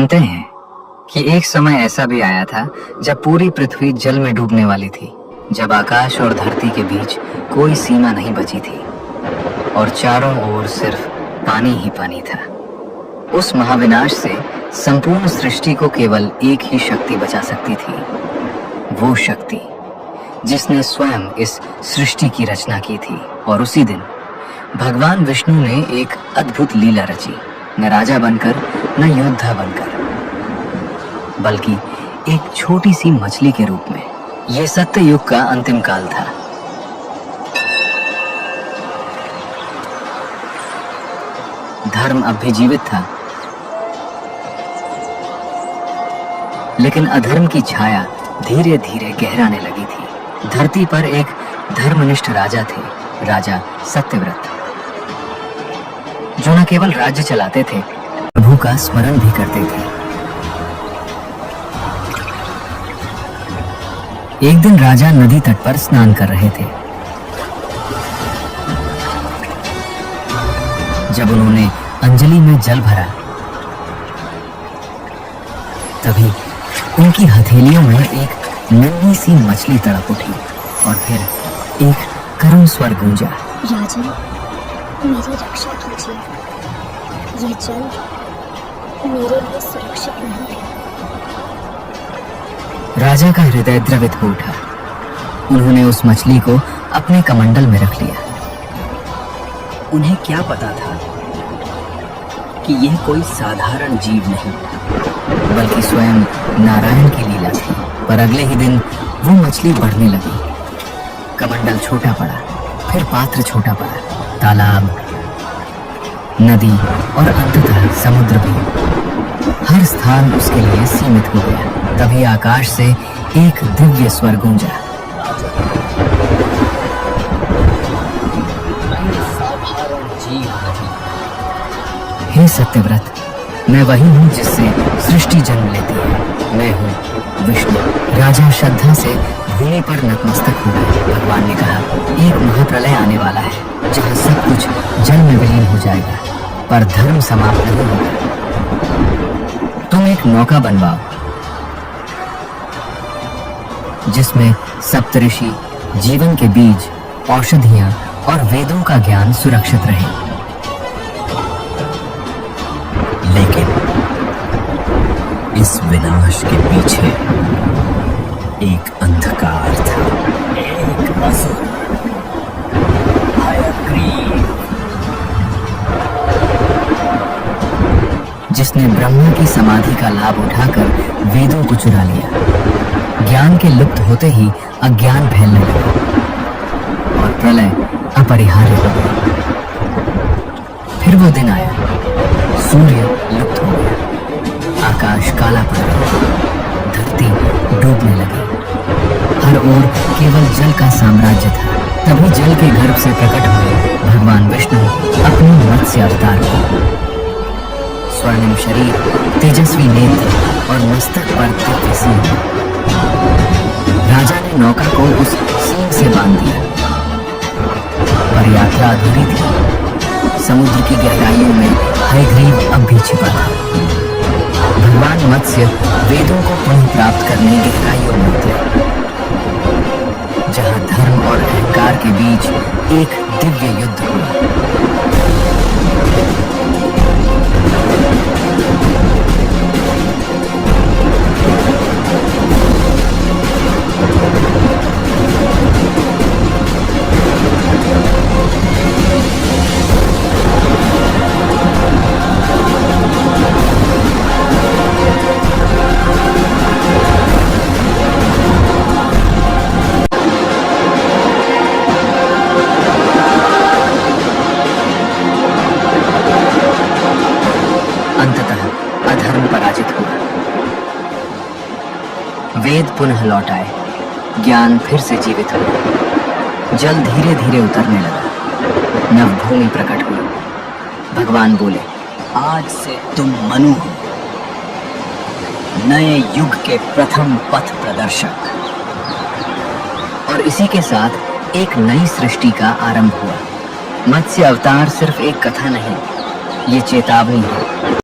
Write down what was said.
जानते हैं कि एक समय ऐसा भी आया था जब पूरी पृथ्वी जल में डूबने वाली थी, जब आकाश और धरती के बीच कोई सीमा नहीं बची थी और चारों ओर सिर्फ पानी ही पानी था। उस महाविनाश से संपूर्ण सृष्टि को केवल एक ही शक्ति बचा सकती थी, वो शक्ति जिसने स्वयं इस सृष्टि की रचना की थी। और उसी दिन भगवान विष्णु ने एक अद्भुत लीला रची, न राजा बनकर न योद्धा बनकर, बल्कि एक छोटी सी मछली के रूप में। यह सत्य युग का अंतिम काल था। धर्म अब भी जीवित था, लेकिन अधर्म की छाया धीरे धीरे गहराने लगी थी। धरती पर एक धर्मनिष्ठ राजा थे, राजा सत्यव्रत, जो न केवल राज्य चलाते थे, प्रभु का स्मरण भी करते थे। एक दिन राजा नदी तट पर स्नान कर रहे थे। जब उन्होंने अंजलि में जल भरा, तभी उनकी हथेलियों में एक नन्ही सी मछली तड़प उठी और फिर एक करुण स्वर गूंजा, राजन, मेरी रक्षा कीजिए, यह जल मेरे लिए सुरक्षित नहीं है। राजा का हृदय द्रवित हो उठा। उन्होंने उस मछली को अपने कमंडल में रख लिया। उन्हें क्या पता था कि यह कोई साधारण जीव नहीं, बल्कि स्वयं नारायण की लीला थी। पर अगले ही दिन वो मछली बढ़ने लगी। कमंडल छोटा पड़ा, फिर पात्र छोटा पड़ा, तालाब, नदी और अंततः समुद्र भी। हर स्थान उसके लिए सीमित हो गया। तभी आकाश से एक दिव्य स्वर गूंजा, साधारण जीव नहीं। हे सत्यव्रत, मैं वही हूँ जिससे सृष्टि जन्म लेती है। मैं हूँ विष्णु। राजा श्रद्धा से भूमि पर नतमस्तक हो गए। भगवान ने कहा, एक महाप्रलय आने वाला है, जहाँ सब कुछ जल में विलीन हो जाएगा, पर धर्म समाप्त नहीं होगा। तुम एक नौका बनवाओ, जिसमें सप्तऋषि, जीवन के बीज, औषधियां और वेदों का ज्ञान सुरक्षित रहे। लेकिन इस विनाश के पीछे एक अंधकार था, एक असुर, हयग्रीव, जिसने ब्रह्मा की समाधि का लाभ उठाकर वेदों को चुरा लिया। ज्ञान के लुप्त होते ही अज्ञान फैलने लगा और प्रलय अपरिहार्य हो गया। फिर वो दिन आया, सूर्य लुप्त हो गया, आकाश काला पड़ गया, धरती डूबने लगी। हर ओर केवल जल का साम्राज्य था। तभी जल के गर्भ से प्रकट हुए भगवान विष्णु अपने मत्स्य अवतार को। स्वर्णिम शरीर, तेजस्वी नेत्र और मस्तक पर दिव्य सींग। राजा ने नौका को उस सींग से बांध दिया, पर यात्रा अधूरी थी। समुद्र की गहराइयों में हयग्रीव अब भी छिपा था। भगवान मत्स्य वेदों को पुनः प्राप्त करने गहराइयों में उतरे, जहाँ धर्म और अहंकार के बीच एक दिव्य युद्ध हुआ। अंततः अधर्म पराजित हुआ, वेद पुनः लौट आए, ज्ञान फिर से जीवित हुआ, जल धीरे धीरे उतरने लगा, नव भूमि प्रकट हुई। भगवान बोले, आज से तुम मनु हो, नए युग के प्रथम पथ प्रदर्शक। और इसी के साथ एक नई सृष्टि का आरंभ हुआ। मत्स्य अवतार सिर्फ एक कथा नहीं, ये चेतावनी है।